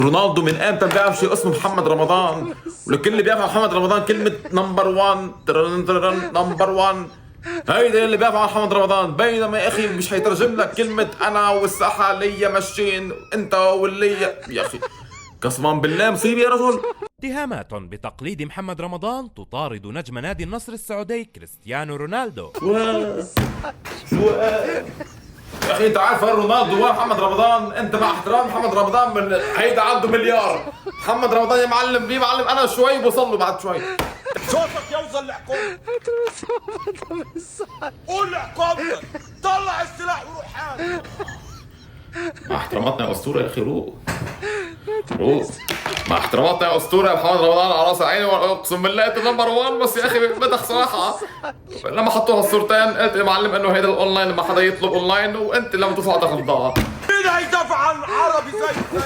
رونالدو من امتى بيعرف شيء اسمه محمد رمضان؟ ولكل اللي بيعرف عن محمد رمضان كلمة نمبر 1 نمبر 1. هيدا اللي بيعرف عن محمد رمضان، بينما يا اخي مش هيترجم لك كلمة انا والساحة ليا ماشيين انت واللي يا اخي قسما بالله مصيبة يا رجل. اتهامات بتقليد محمد رمضان تطارد نجم نادي النصر السعودي كريستيانو رونالدو. شو يا اخي انت عارف رونالدو ومحمد رمضان؟ انت مع احترام محمد رمضان من هيدا عنده مليار. محمد رمضان يا معلم انا شوي بوصل له بعد شوي. صوتك يوصل لحكومتك. قول لحكومتك طلع السلاح وروح حالك. مع احتراماتنا يا اسطوره يا اخي روق. مع احتراماتنا يا اسطوره يا محمد رمضان على راس عيني، اقسم بالله انت نمبر 1. بس يا اخي بدك صراحه لما حطوها الصورتين قلت يا معلم انه هيدا الاونلاين لما حدا يطلب اونلاين، وانت لما تدفع تاخذ بضاعه. مين هيدافع عن عربي زيك؟